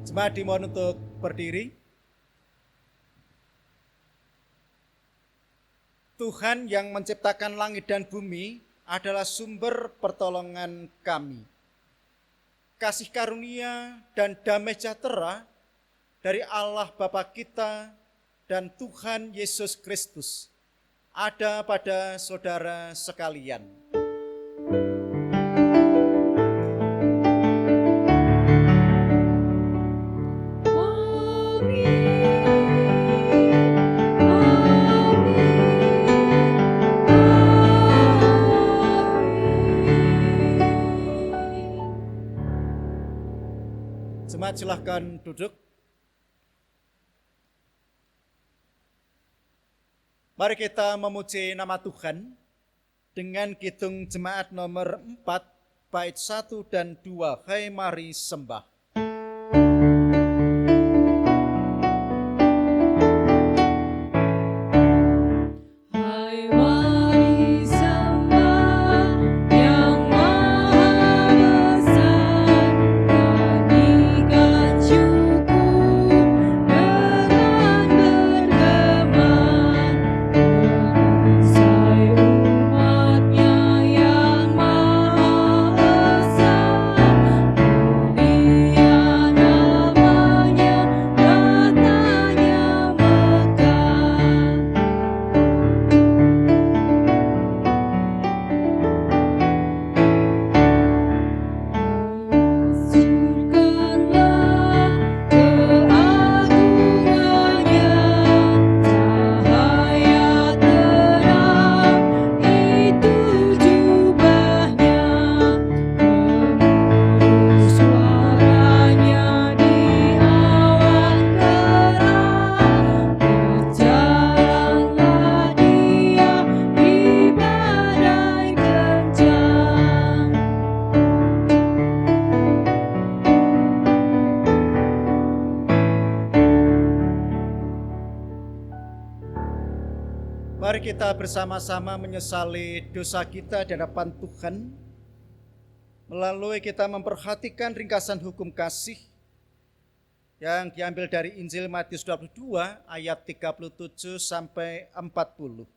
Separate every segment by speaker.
Speaker 1: Jemaat dimohon untuk berdiri. Tuhan yang menciptakan langit dan bumi adalah sumber pertolongan kami. Kasih karunia dan damai sejahtera dari Allah Bapa kita dan Tuhan Yesus Kristus ada pada saudara sekalian. Jemaat silahkan duduk. Mari kita memuji nama Tuhan dengan kidung jemaat nomor 4 bait 1 dan 2. Hai mari sembah. Mari kita bersama-sama menyesali dosa kita di hadapan Tuhan melalui kita memperhatikan ringkasan hukum kasih yang diambil dari Injil Matius 22 ayat 37 sampai 40.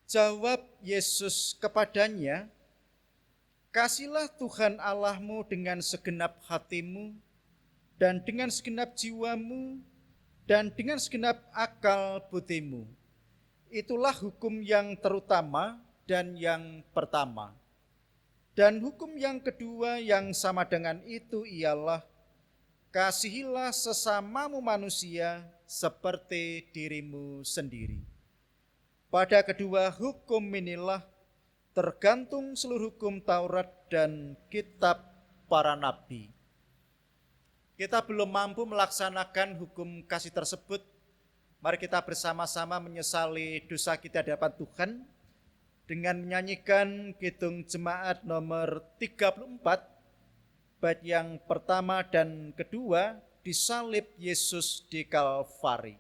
Speaker 1: Jawab Yesus kepadanya, "Kasihlah Tuhan Allahmu dengan segenap hatimu dan dengan segenap jiwamu dan dengan segenap akal budimu. Itulah hukum yang terutama dan yang pertama. Dan hukum yang kedua yang sama dengan itu ialah, kasihilah sesamamu manusia seperti dirimu sendiri. Pada kedua hukum inilah tergantung seluruh hukum Taurat dan kitab para nabi." Kita belum mampu melaksanakan hukum kasih tersebut. Mari kita bersama-sama menyesali dosa kita di hadapan Tuhan dengan menyanyikan kidung jemaat nomor 34 bait yang pertama dan kedua, Disalib Yesus di Kalvari.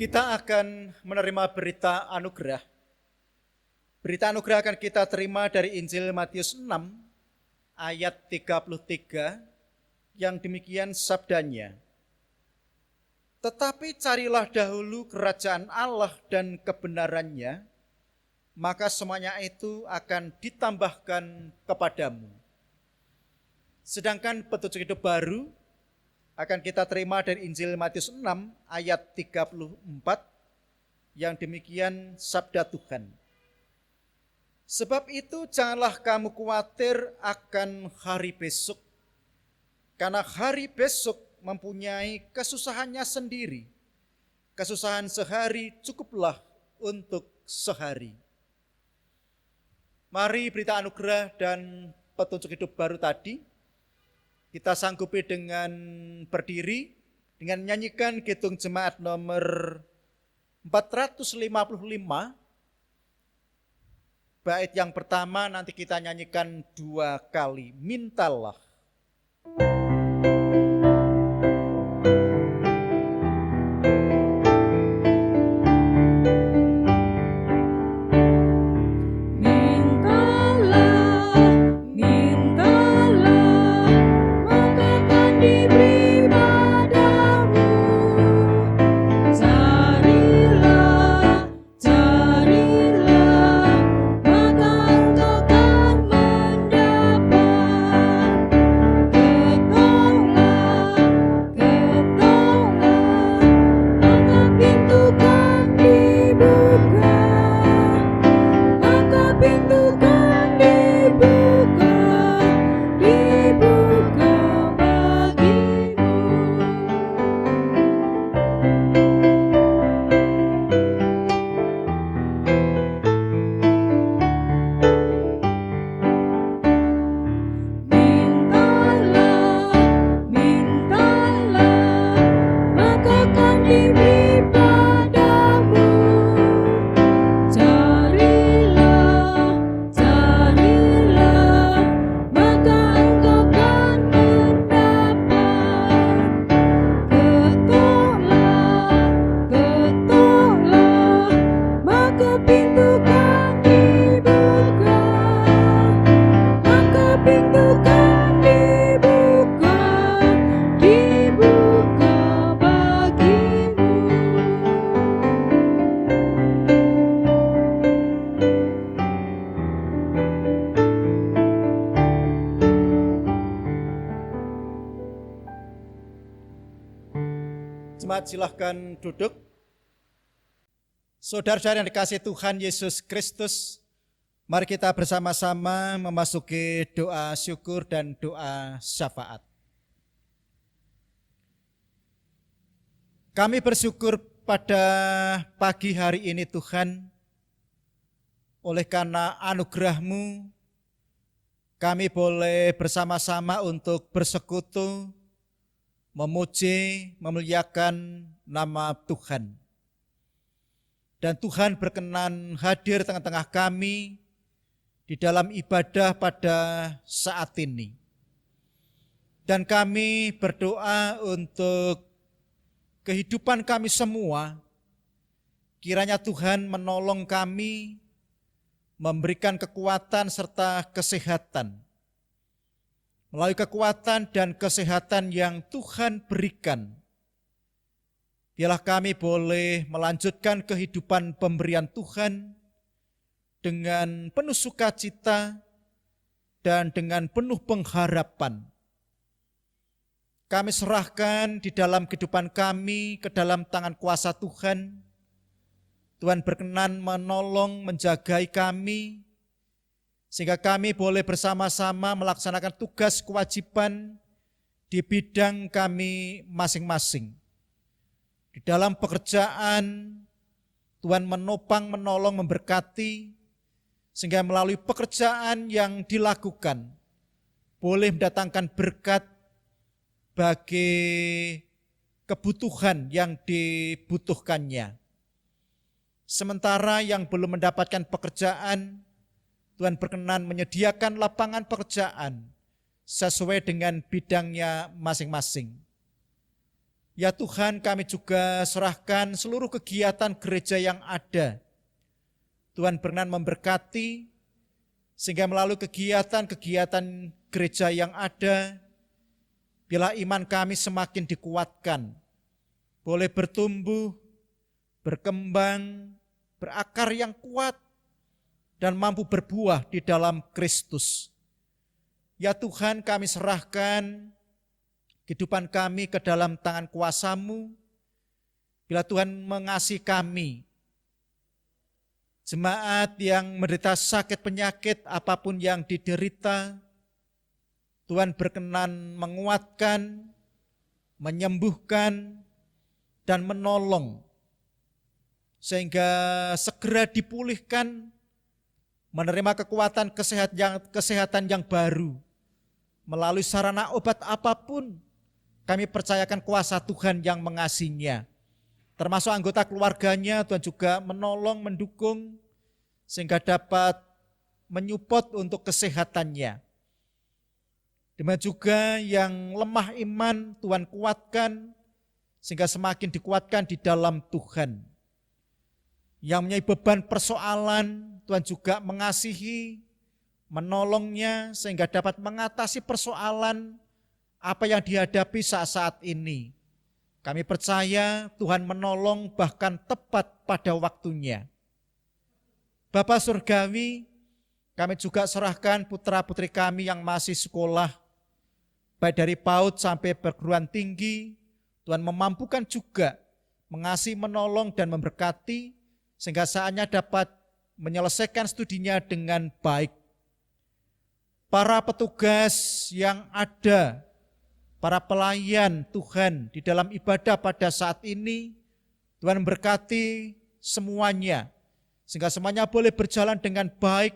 Speaker 1: Kita akan menerima berita anugerah. Berita anugerah akan kita terima dari Injil Matius 6 ayat 33 yang demikian sabdanya. Tetapi carilah dahulu kerajaan Allah dan kebenarannya, maka semuanya itu akan ditambahkan kepadamu. Sedangkan petunjuk hidup baru akan kita terima dari Injil Matius 6 ayat 34 yang demikian sabda Tuhan. Sebab itu janganlah kamu khawatir akan hari besok, karena hari besok mempunyai kesusahannya sendiri. Kesusahan sehari cukuplah untuk sehari. Mari berita anugerah dan petunjuk hidup baru tadi kita sanggupi dengan berdiri, dengan menyanyikan Kidung Jemaat nomor 455. Bait yang pertama nanti kita nyanyikan 2 kali, mintalah. Jemaat silahkan duduk. Saudara-saudara yang dikasihi Tuhan Yesus Kristus, mari kita bersama-sama memasuki doa syukur dan doa syafaat. Kami bersyukur pada pagi hari ini Tuhan, oleh karena anugerah-Mu, kami boleh bersama-sama untuk bersekutu, memuji, memuliakan nama Tuhan. Dan Tuhan berkenan hadir tengah-tengah kami di dalam ibadah pada saat ini. Dan kami berdoa untuk kehidupan kami semua, kiranya Tuhan menolong kami, memberikan kekuatan serta kesehatan. Melalui kekuatan dan kesehatan yang Tuhan berikan, biarlah kami boleh melanjutkan kehidupan pemberian Tuhan dengan penuh sukacita dan dengan penuh pengharapan. Kami serahkan di dalam kehidupan kami ke dalam tangan kuasa Tuhan. Tuhan berkenan menolong, menjagai kami, sehingga kami boleh bersama-sama melaksanakan tugas kewajiban di bidang kami masing-masing. Di dalam pekerjaan, Tuhan menopang, menolong, memberkati, sehingga melalui pekerjaan yang dilakukan, boleh mendatangkan berkat bagi kebutuhan yang dibutuhkannya. Sementara yang belum mendapatkan pekerjaan, Tuhan berkenan menyediakan lapangan pekerjaan sesuai dengan bidangnya masing-masing. Ya Tuhan, kami juga serahkan seluruh kegiatan gereja yang ada. Tuhan berkenan memberkati, sehingga melalui kegiatan-kegiatan gereja yang ada, biarlah iman kami semakin dikuatkan, boleh bertumbuh, berkembang, berakar yang kuat, dan mampu berbuah di dalam Kristus. Ya Tuhan, kami serahkan kehidupan kami ke dalam tangan kuasa-Mu. Bila Tuhan mengasihi kami, jemaat yang menderita sakit penyakit apapun yang diderita, Tuhan berkenan menguatkan, menyembuhkan, dan menolong, sehingga segera dipulihkan, menerima kekuatan kesehatan yang baru. Melalui sarana obat apapun, kami percayakan kuasa Tuhan yang mengasihinya. Termasuk anggota keluarganya, Tuhan juga menolong, mendukung, sehingga dapat menyupport untuk kesehatannya. Demikian juga yang lemah iman, Tuhan kuatkan, sehingga semakin dikuatkan di dalam Tuhan. Yang mempunyai beban persoalan, Tuhan juga mengasihi, menolongnya, sehingga dapat mengatasi persoalan apa yang dihadapi saat-saat ini. Kami percaya Tuhan menolong bahkan tepat pada waktunya. Bapa Surgawi, kami juga serahkan putra-putri kami yang masih sekolah, baik dari PAUD sampai perguruan tinggi. Tuhan memampukan juga mengasihi, menolong, dan memberkati, sehingga saatnya dapat menyelesaikan studinya dengan baik. Para petugas yang ada, para pelayan Tuhan di dalam ibadah pada saat ini, Tuhan memberkati semuanya, sehingga semuanya boleh berjalan dengan baik,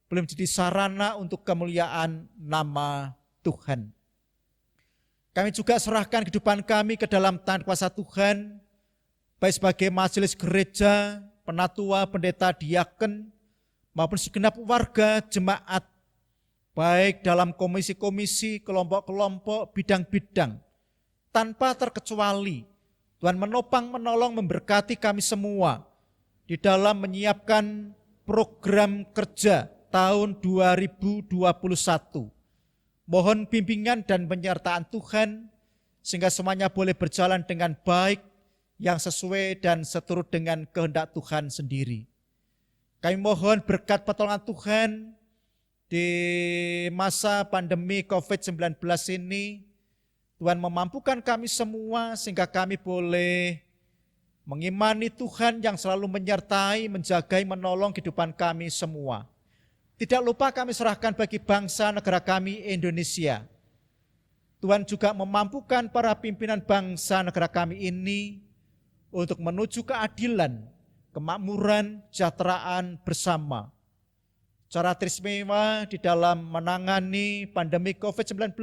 Speaker 1: boleh menjadi sarana untuk kemuliaan nama Tuhan. Kami juga serahkan kehidupan kami ke dalam tangan kuasa Tuhan, baik sebagai majelis gereja, penatua, pendeta, diaken, maupun segenap warga jemaat, baik dalam komisi-komisi, kelompok-kelompok, bidang-bidang, tanpa terkecuali. Tuhan menopang, menolong, memberkati kami semua di dalam menyiapkan program kerja tahun 2021. Mohon bimbingan dan penyertaan Tuhan, sehingga semuanya boleh berjalan dengan baik, yang sesuai dan seturut dengan kehendak Tuhan sendiri. Kami mohon berkat pertolongan Tuhan di masa pandemi COVID-19 ini. Tuhan memampukan kami semua sehingga kami boleh mengimani Tuhan yang selalu menyertai, menjagai, menolong kehidupan kami semua. Tidak lupa kami serahkan bagi bangsa negara kami Indonesia. Tuhan juga memampukan para pimpinan bangsa negara kami ini untuk menuju keadilan, kemakmuran, kesejahteraan bersama. Secara teristimewa di dalam menangani pandemi COVID-19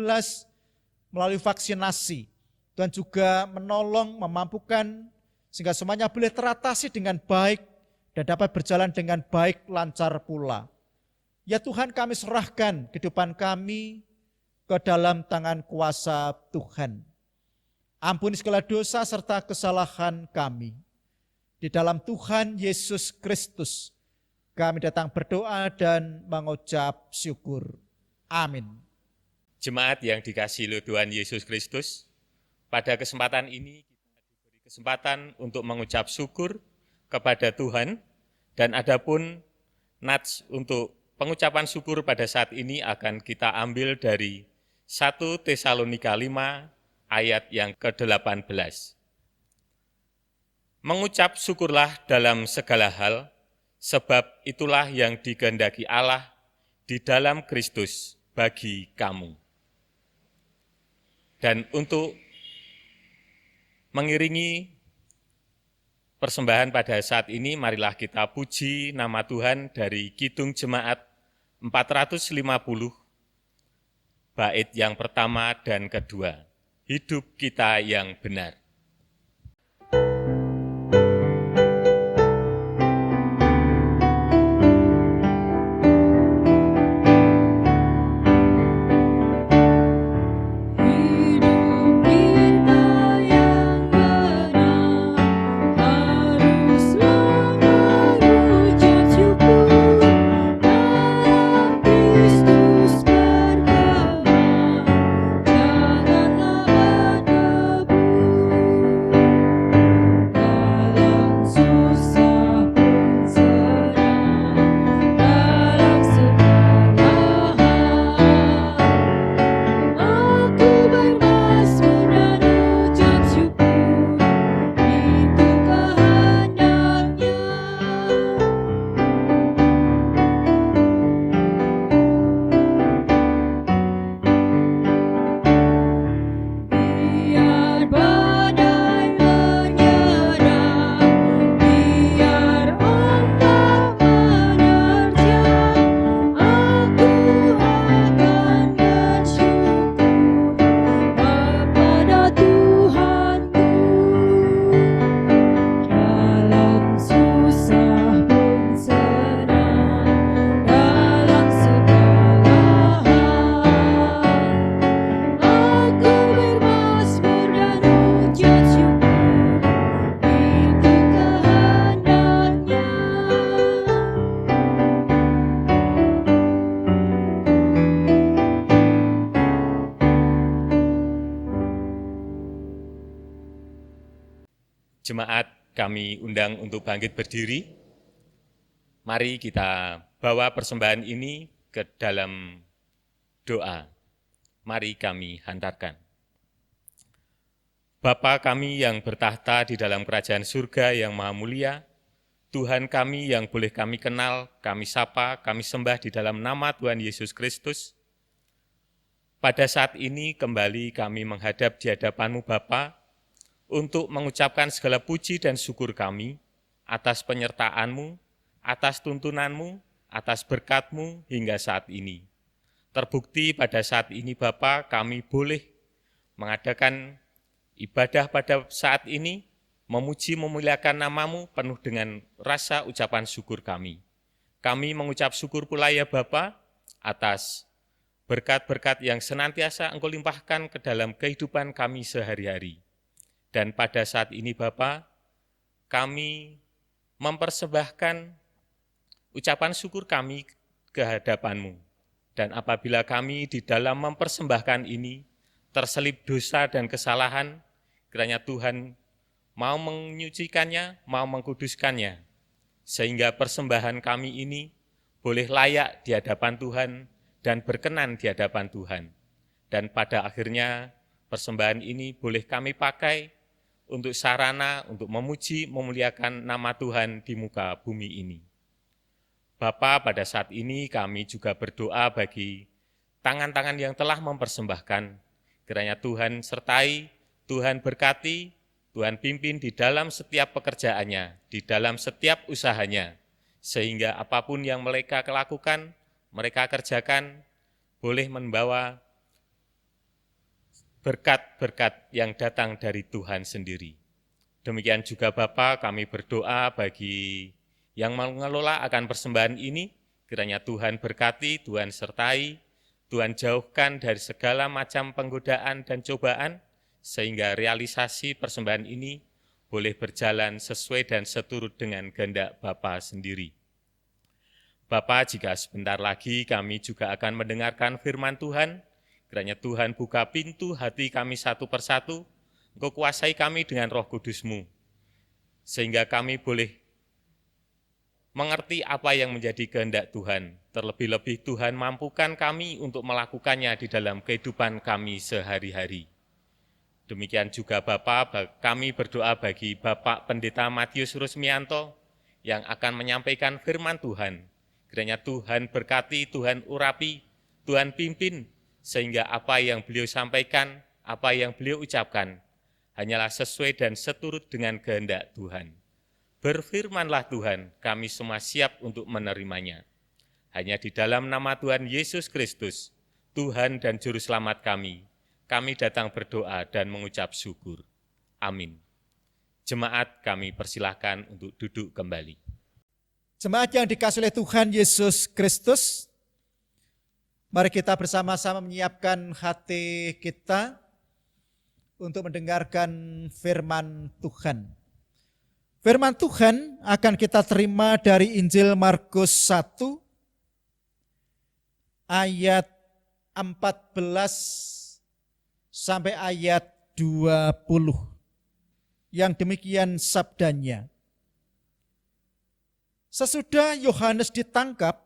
Speaker 1: melalui vaksinasi. Tuhan juga menolong, memampukan sehingga semuanya boleh teratasi dengan baik dan dapat berjalan dengan baik, lancar pula. Ya Tuhan, kami serahkan kehidupan kami ke dalam tangan kuasa Tuhan. Ampuni segala dosa serta kesalahan kami. Di dalam Tuhan Yesus Kristus kami datang berdoa dan mengucap syukur. Amin.
Speaker 2: Jemaat yang dikasihi oleh Tuhan Yesus Kristus, pada kesempatan ini kita diberi kesempatan untuk mengucap syukur kepada Tuhan, dan adapun nats untuk pengucapan syukur pada saat ini akan kita ambil dari 1 Tesalonika 5 ayat yang ke-18. Mengucap syukurlah dalam segala hal, sebab itulah yang dikehendaki Allah di dalam Kristus bagi kamu. Dan untuk mengiringi persembahan pada saat ini, marilah kita puji nama Tuhan dari Kidung Jemaat 450, bait yang pertama dan kedua, hidup kita yang benar.
Speaker 3: Hidup kita yang
Speaker 2: Jemaat kami undang untuk bangkit berdiri. Mari kita bawa persembahan ini ke dalam doa. Mari kami hantarkan. Bapa kami yang bertahta di dalam kerajaan surga yang maha mulia, Tuhan kami yang boleh kami kenal, kami sapa, kami sembah di dalam nama Tuhan Yesus Kristus. Pada saat ini kembali kami menghadap di hadapan-Mu Bapa untuk mengucapkan segala puji dan syukur kami atas penyertaan-Mu, atas tuntunan-Mu, atas berkat-Mu hingga saat ini. Terbukti pada saat ini Bapa kami boleh mengadakan ibadah pada saat ini, memuji memuliakan nama-Mu penuh dengan rasa ucapan syukur kami. Kami mengucap syukur pula ya Bapa atas berkat-berkat yang senantiasa Engkau limpahkan ke dalam kehidupan kami sehari-hari. Dan pada saat ini Bapa, kami mempersembahkan ucapan syukur kami ke hadapan-Mu. Dan apabila kami di dalam mempersembahkan ini terselip dosa dan kesalahan, kiranya Tuhan mau menyucikannya, mau mengkuduskannya, sehingga persembahan kami ini boleh layak di hadapan Tuhan dan berkenan di hadapan Tuhan. Dan pada akhirnya persembahan ini boleh kami pakai untuk sarana, untuk memuji, memuliakan nama Tuhan di muka bumi ini. Bapa, pada saat ini kami juga berdoa bagi tangan-tangan yang telah mempersembahkan. Kiranya Tuhan sertai, Tuhan berkati, Tuhan pimpin di dalam setiap pekerjaannya, di dalam setiap usahanya, sehingga apapun yang mereka lakukan, mereka kerjakan, boleh membawa berkat-berkat yang datang dari Tuhan sendiri. Demikian juga Bapa, kami berdoa bagi yang mengelola akan persembahan ini, kiranya Tuhan berkati, Tuhan sertai, Tuhan jauhkan dari segala macam penggodaan dan cobaan, sehingga realisasi persembahan ini boleh berjalan sesuai dan seturut dengan kehendak Bapa sendiri. Bapa, jika sebentar lagi kami juga akan mendengarkan firman Tuhan, kiranya Tuhan buka pintu hati kami satu persatu, Engkau kuasai kami dengan Roh Kudus-Mu, sehingga kami boleh mengerti apa yang menjadi kehendak Tuhan. Terlebih-lebih Tuhan mampukan kami untuk melakukannya di dalam kehidupan kami sehari-hari. Demikian juga Bapa, kami berdoa bagi Bapak Pendeta Matius Rusmianto yang akan menyampaikan firman Tuhan. Kiranya Tuhan berkati, Tuhan urapi, Tuhan pimpin, sehingga apa yang beliau sampaikan, apa yang beliau ucapkan, hanyalah sesuai dan seturut dengan kehendak Tuhan. Berfirmanlah Tuhan, kami semua siap untuk menerimanya. Hanya di dalam nama Tuhan Yesus Kristus, Tuhan dan Juru Selamat kami datang berdoa dan mengucap syukur. Amin. Jemaat kami persilahkan untuk duduk kembali.
Speaker 1: Jemaat yang dikasihi oleh Tuhan Yesus Kristus, mari kita bersama-sama menyiapkan hati kita untuk mendengarkan firman Tuhan. Firman Tuhan akan kita terima dari Injil Markus 1 ayat 14 sampai ayat 20. Yang demikian sabdanya. Sesudah Yohanes ditangkap,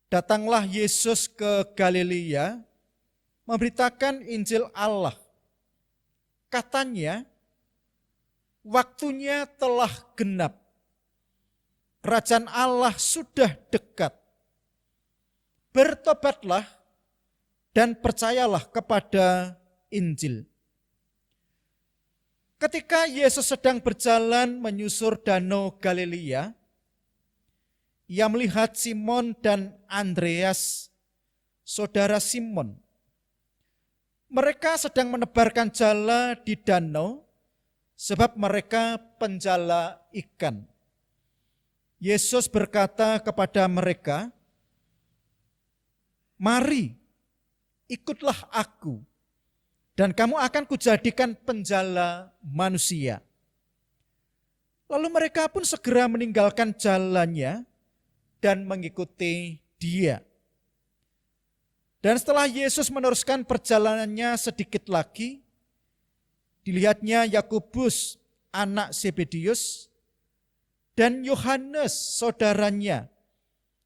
Speaker 1: datanglah Yesus ke Galilea memberitakan Injil Allah. Katanya, waktunya telah genap. Kerajaan Allah sudah dekat. Bertobatlah dan percayalah kepada Injil. Ketika Yesus sedang berjalan menyusur danau Galilea, ia melihat Simon dan Andreas, saudara Simon. Mereka sedang menebarkan jala di danau, sebab mereka penjala ikan. Yesus berkata kepada mereka, "Mari, ikutlah aku, dan kamu akan kujadikan penjala manusia." Lalu mereka pun segera meninggalkan jalannya dan mengikuti dia. Dan setelah Yesus meneruskan perjalanannya sedikit lagi, dilihatnya Yakobus anak Zebedius dan Yohanes saudaranya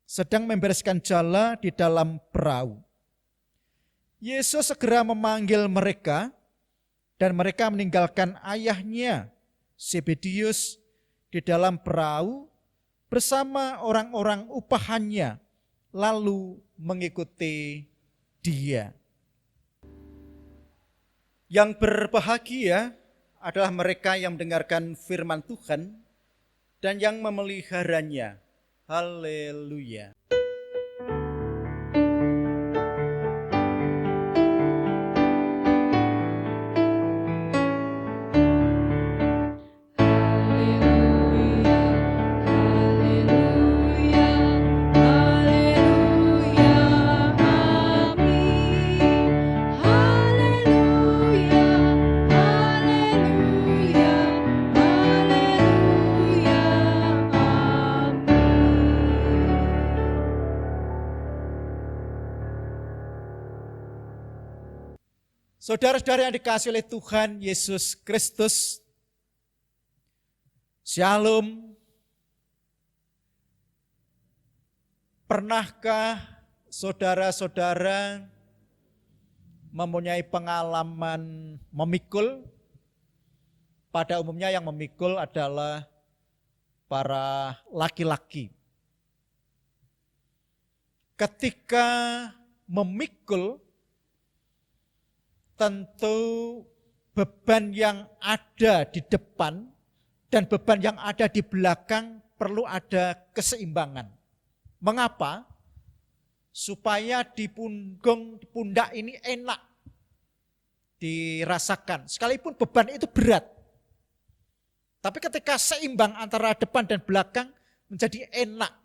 Speaker 1: sedang membereskan jala di dalam perahu. Yesus segera memanggil mereka dan mereka meninggalkan ayahnya Zebedius di dalam perahu bersama orang-orang upahannya lalu mengikuti dia. Yang berbahagia adalah mereka yang mendengarkan firman Tuhan dan yang memeliharanya. Haleluya. Saudara-saudara yang dikasihi oleh Tuhan Yesus Kristus, Shalom. Pernahkah saudara-saudara mempunyai pengalaman memikul? Pada umumnya yang memikul adalah para laki-laki. Ketika memikul, tentu beban yang ada di depan dan beban yang ada di belakang perlu ada keseimbangan. Mengapa? Supaya di pundak ini enak dirasakan. Sekalipun beban itu berat. Tapi ketika seimbang antara depan dan belakang menjadi enak.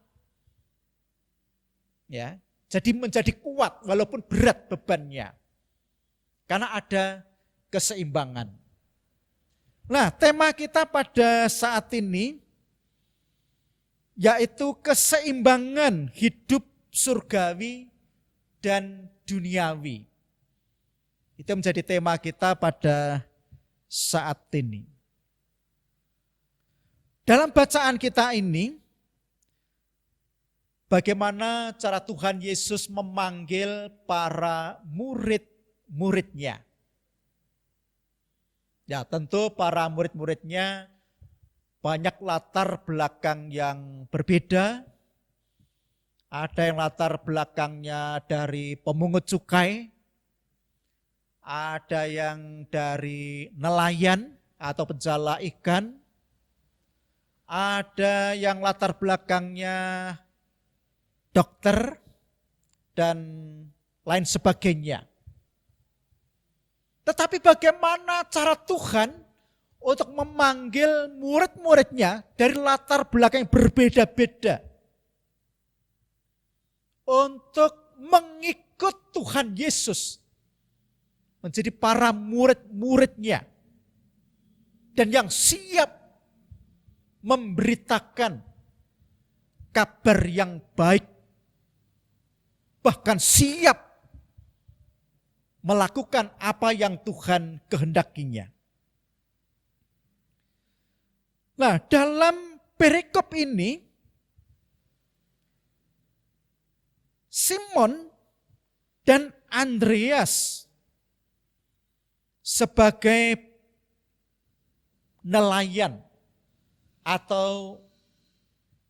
Speaker 1: Ya, jadi menjadi kuat walaupun berat bebannya. Karena ada keseimbangan. Nah, tema kita pada saat ini yaitu keseimbangan hidup surgawi dan duniawi. Itu menjadi tema kita pada saat ini. Dalam bacaan kita ini, bagaimana cara Tuhan Yesus memanggil para murid-muridnya. Ya, tentu para murid-muridnya banyak latar belakang yang berbeda. Ada yang latar belakangnya dari pemungut cukai, ada yang dari nelayan atau penjala ikan, ada yang latar belakangnya dokter dan lain sebagainya. Tetapi bagaimana cara Tuhan untuk memanggil murid-muridnya dari latar belakang yang berbeda-beda untuk mengikut Tuhan Yesus menjadi para murid-muridnya dan yang siap memberitakan kabar yang baik, bahkan siap melakukan apa yang Tuhan kehendakinya. Nah, dalam perikop ini, Simon dan Andreas sebagai nelayan atau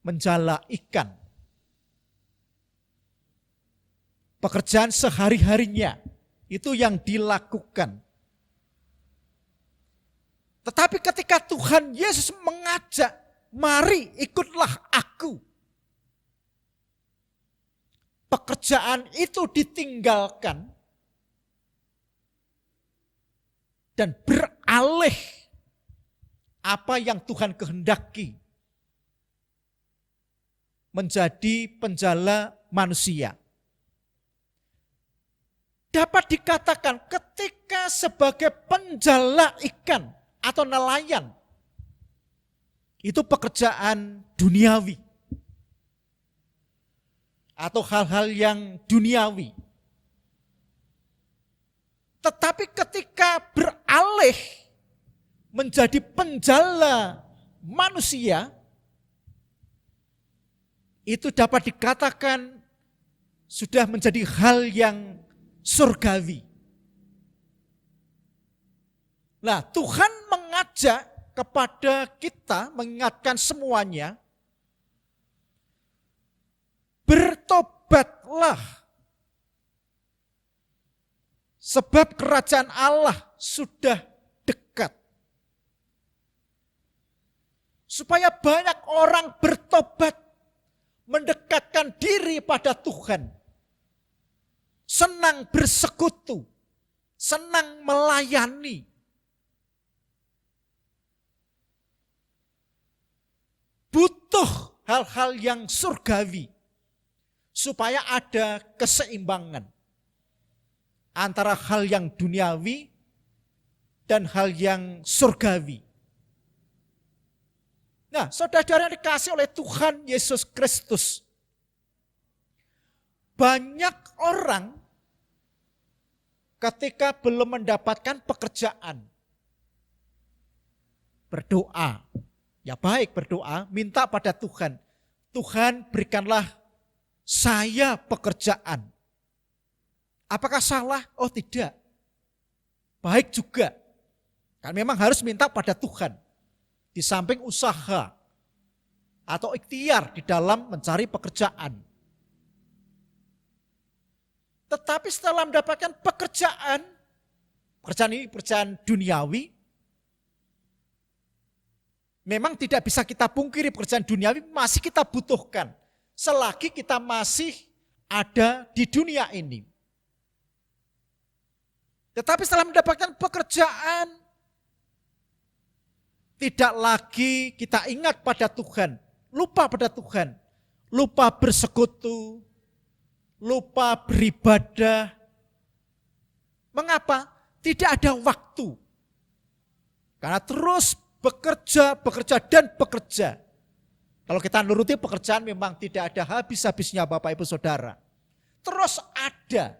Speaker 1: menjala ikan, pekerjaan sehari-harinya itu yang dilakukan. Tetapi ketika Tuhan Yesus mengajak, mari ikutlah aku. Pekerjaan itu ditinggalkan dan beralih apa yang Tuhan kehendaki menjadi penjala manusia. Dapat dikatakan ketika sebagai penjala ikan atau nelayan, itu pekerjaan duniawi atau hal-hal yang duniawi. Tetapi ketika beralih menjadi penjala manusia, itu dapat dikatakan sudah menjadi hal yang surgawi. Nah, Tuhan mengajak kepada kita, mengingatkan semuanya, bertobatlah, sebab kerajaan Allah sudah dekat. Supaya banyak orang bertobat, mendekatkan diri pada Tuhan, senang bersekutu, senang melayani. Butuh hal-hal yang surgawi supaya ada keseimbangan antara hal yang duniawi dan hal yang surgawi. Nah, saudara-saudara yang dikasih oleh Tuhan Yesus Kristus, banyak orang ketika belum mendapatkan pekerjaan berdoa. Ya baik, berdoa, minta pada Tuhan. Tuhan, berikanlah saya pekerjaan. Apakah salah? Oh tidak. Baik juga. Kan memang harus minta pada Tuhan. Di samping usaha atau ikhtiar di dalam mencari pekerjaan. Tetapi setelah mendapatkan pekerjaan ini pekerjaan duniawi, memang tidak bisa kita pungkiri pekerjaan duniawi masih kita butuhkan selagi kita masih ada di dunia ini. Tetapi setelah mendapatkan pekerjaan, tidak lagi kita ingat pada Tuhan, lupa pada Tuhan, lupa bersekutu, lupa beribadah. Mengapa? Tidak ada waktu. Karena terus bekerja, dan bekerja. Kalau kita nuruti pekerjaan memang tidak ada habis-habisnya Bapak Ibu Saudara. Terus ada.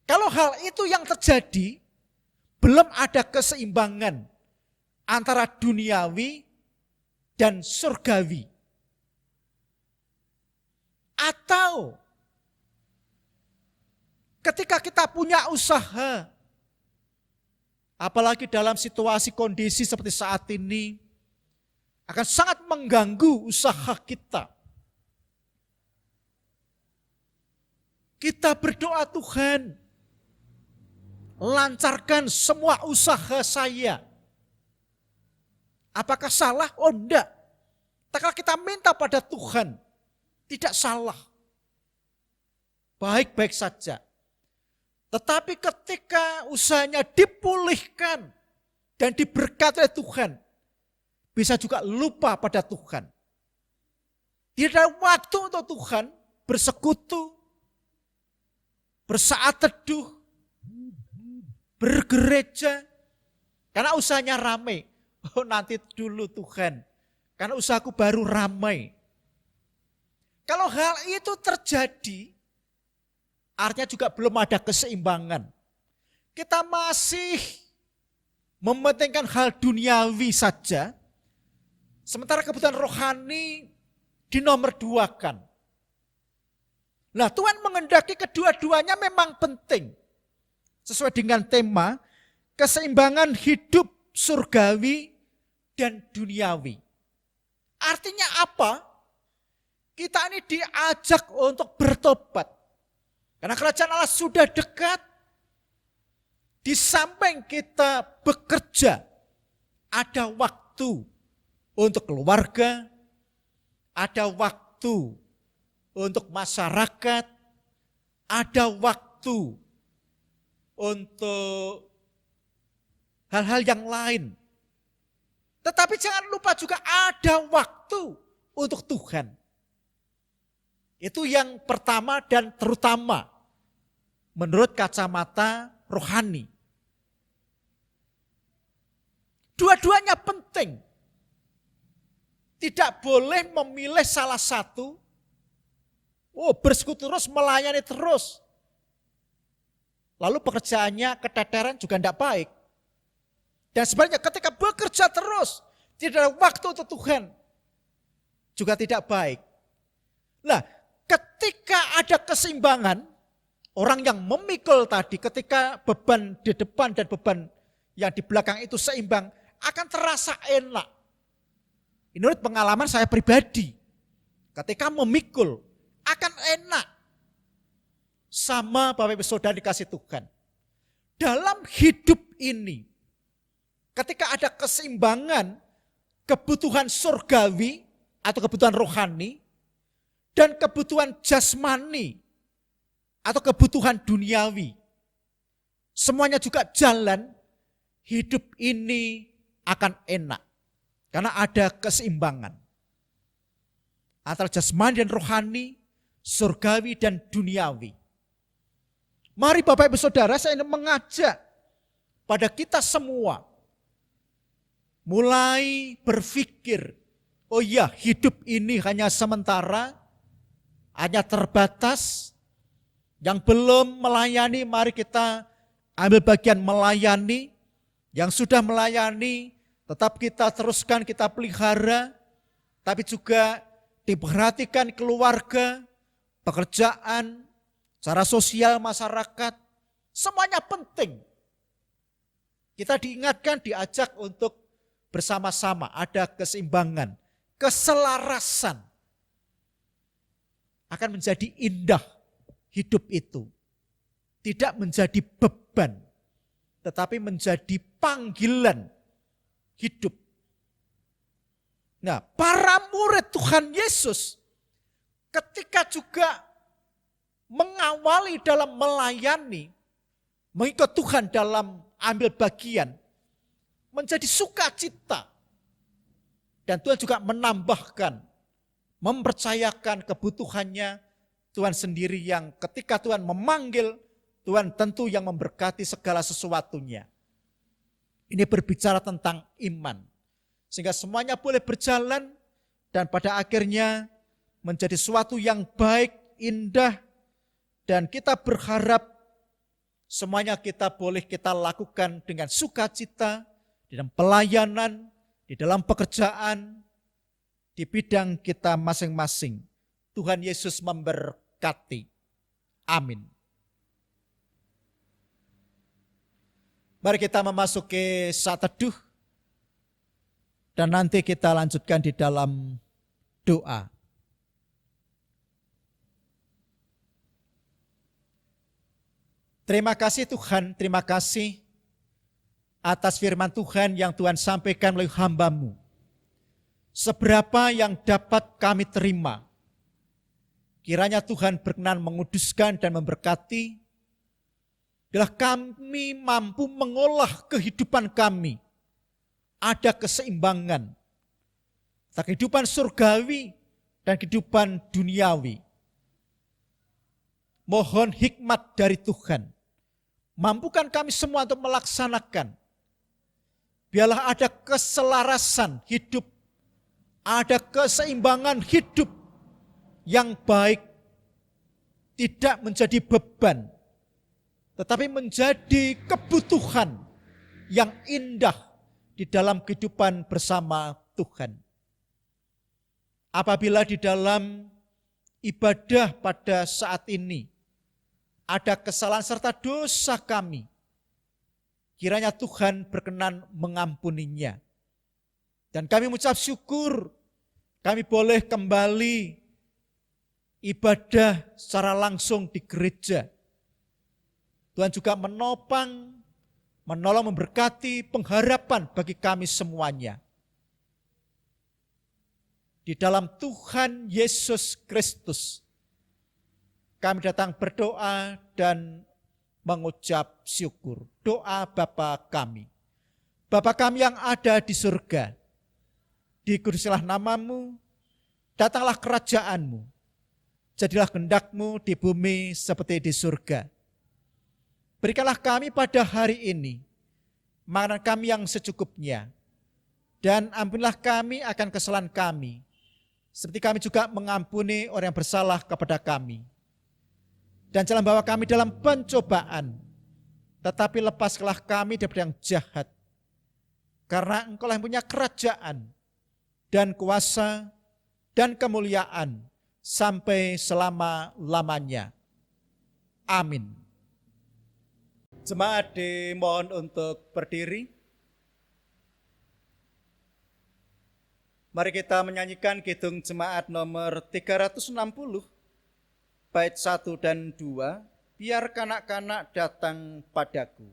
Speaker 1: Kalau hal itu yang terjadi, belum ada keseimbangan antara duniawi dan surgawi. Atau ketika kita punya usaha, apalagi dalam situasi kondisi seperti saat ini, akan sangat mengganggu usaha kita. Kita berdoa, Tuhan, lancarkan semua usaha saya. Apakah salah? Oh enggak. Kalau kita minta pada Tuhan, tidak salah. Baik-baik saja. Tetapi ketika usahanya dipulihkan dan diberkati oleh Tuhan, bisa juga lupa pada Tuhan. Tidak ada waktu untuk Tuhan bersekutu, bersaat teduh, bergereja, karena usahanya ramai. Oh nanti dulu Tuhan, karena usahaku baru ramai. Kalau hal itu terjadi, artinya juga belum ada keseimbangan. Kita masih mementingkan hal duniawi saja, sementara kebutuhan rohani dinomor duakan. Nah, Tuhan mengendaki kedua-duanya memang penting. Sesuai dengan tema keseimbangan hidup surgawi dan duniawi. Artinya apa? Kita ini diajak untuk bertobat. Karena kerajaan Allah sudah dekat. Di samping kita bekerja, ada waktu untuk keluarga, ada waktu untuk masyarakat, ada waktu untuk hal-hal yang lain. Tetapi jangan lupa juga ada waktu untuk Tuhan. Itu yang pertama dan terutama menurut kacamata rohani. Dua-duanya penting. Tidak boleh memilih salah satu. Oh, bersekutu terus, melayani terus. Lalu pekerjaannya keteteran juga tidak baik. Dan sebaliknya ketika bekerja terus, tidak ada waktu untuk Tuhan, juga tidak baik. Nah, ketika ada keseimbangan, orang yang memikul tadi, ketika beban di depan dan beban yang di belakang itu seimbang, akan terasa enak. Ini menurut pengalaman saya pribadi. Ketika memikul, akan enak. Sama Bapak Ibu Saudara dikasih Tuhan. Dalam hidup ini, ketika ada keseimbangan, kebutuhan surgawi atau kebutuhan rohani, dan kebutuhan jasmani atau kebutuhan duniawi, semuanya juga jalan, hidup ini akan enak. Karena ada keseimbangan antara jasmani dan rohani, surgawi dan duniawi. Mari Bapak Ibu Saudara, saya ingin mengajak pada kita semua mulai berpikir, oh iya, hidup ini hanya sementara, hanya terbatas. Yang belum melayani, mari kita ambil bagian melayani. Yang sudah melayani, tetap kita teruskan, kita pelihara. Tapi juga diperhatikan keluarga, pekerjaan, cara sosial masyarakat. Semuanya penting. Kita diingatkan, diajak untuk bersama-sama ada keseimbangan, keselarasan. Akan menjadi indah hidup itu. Tidak menjadi beban, tetapi menjadi panggilan hidup. Nah, para murid Tuhan Yesus ketika juga mengawali dalam melayani, mengikut Tuhan dalam ambil bagian, menjadi sukacita. Dan Tuhan juga menambahkan, mempercayakan kebutuhannya Tuhan sendiri yang ketika Tuhan memanggil, Tuhan tentu yang memberkati segala sesuatunya. Ini berbicara tentang iman. Sehingga semuanya boleh berjalan dan pada akhirnya menjadi sesuatu yang baik, indah. Dan kita berharap semuanya kita lakukan dengan sukacita, di dalam pelayanan, di dalam pekerjaan, di bidang kita masing-masing. Tuhan Yesus memberkati. Amin. Mari kita memasuki saat teduh. Dan nanti kita lanjutkan di dalam doa. Terima kasih Tuhan, terima kasih atas firman Tuhan yang Tuhan sampaikan melalui hamba-Mu. Seberapa yang dapat kami terima, kiranya Tuhan berkenan menguduskan dan memberkati, bila kami mampu mengolah kehidupan kami, ada keseimbangan, kehidupan surgawi dan kehidupan duniawi. Mohon hikmat dari Tuhan, mampukan kami semua untuk melaksanakan. Biarlah ada keselarasan hidup, ada keseimbangan hidup yang baik, tidak menjadi beban, tetapi menjadi kebutuhan yang indah di dalam kehidupan bersama Tuhan. Apabila di dalam ibadah pada saat ini ada kesalahan serta dosa kami, kiranya Tuhan berkenan mengampuninya. Dan kami mengucap syukur, kami boleh kembali ibadah secara langsung di gereja. Tuhan juga menopang, menolong, memberkati pengharapan bagi kami semuanya. Di dalam Tuhan Yesus Kristus, kami datang berdoa dan mengucap syukur. Doa Bapa kami. Bapa kami yang ada di surga, dikuduskanlah nama-Mu, datanglah kerajaan-Mu, jadilah kehendak-Mu di bumi seperti di surga. Berikanlah kami pada hari ini makanan kami yang secukupnya, dan ampunilah kami akan kesalahan kami, seperti kami juga mengampuni orang yang bersalah kepada kami. Dan jangan bawa kami dalam pencobaan, tetapi lepaskanlah kami daripada yang jahat. karena Engkau yang punya kerajaan dan kuasa dan kemuliaan sampai selama-lamanya. Amin. Jemaat dimohon untuk berdiri. Mari kita menyanyikan kidung jemaat nomor 360, bait 1 dan 2, biar kanak-kanak datang padaku.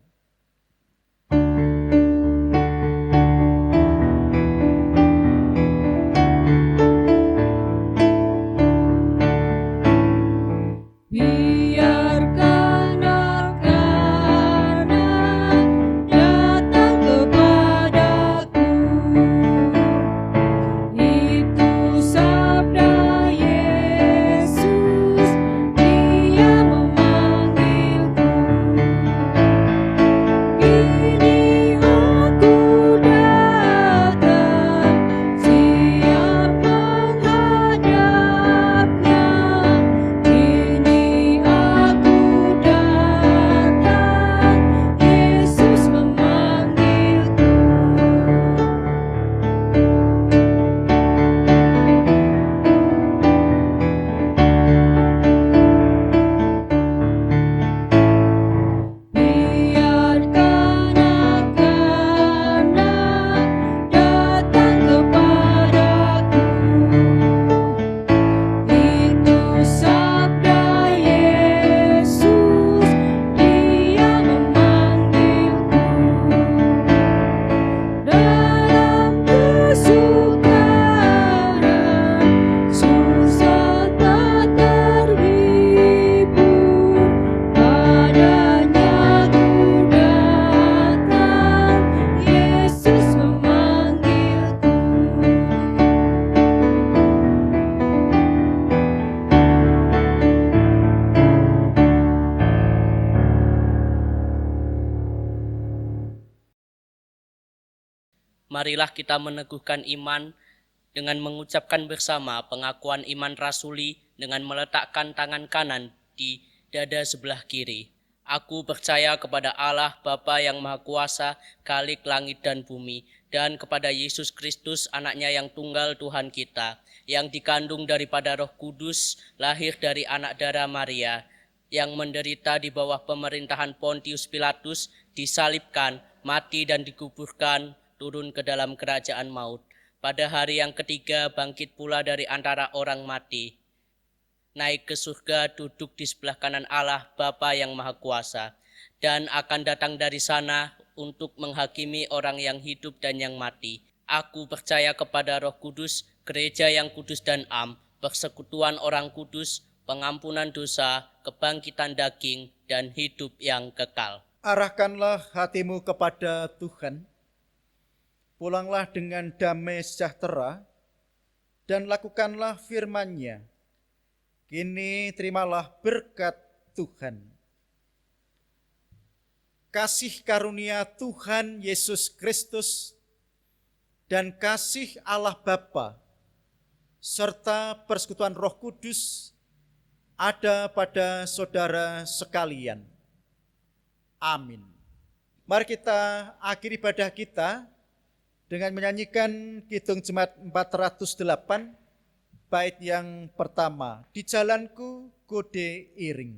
Speaker 3: Marilah kita meneguhkan iman dengan mengucapkan bersama pengakuan iman rasuli dengan meletakkan tangan kanan di dada sebelah kiri. Aku percaya kepada Allah Bapa yang Maha Kuasa, Khalik langit dan bumi, dan kepada Yesus Kristus, Anaknya yang tunggal Tuhan kita, yang dikandung daripada Roh Kudus, lahir dari anak darah Maria, yang menderita di bawah pemerintahan Pontius Pilatus, disalibkan, mati dan dikuburkan, turun ke dalam kerajaan maut. Pada hari yang ketiga bangkit pula dari antara orang mati, naik ke surga, duduk di sebelah kanan Allah Bapa yang Maha Kuasa, dan akan datang dari sana untuk menghakimi orang yang hidup dan yang mati. Aku percaya kepada Roh Kudus, gereja yang kudus dan am, persekutuan orang kudus, pengampunan dosa, kebangkitan daging, dan hidup yang kekal.
Speaker 1: Arahkanlah hatimu kepada Tuhan. Pulanglah dengan damai sejahtera dan lakukanlah firman-Nya. Kini terimalah berkat Tuhan. Kasih karunia Tuhan Yesus Kristus dan kasih Allah Bapa serta persekutuan Roh Kudus ada pada saudara sekalian. Amin. Mari kita akhiri ibadah kita dengan menyanyikan kidung jemaat 408, bait yang pertama, di jalanku kode iring.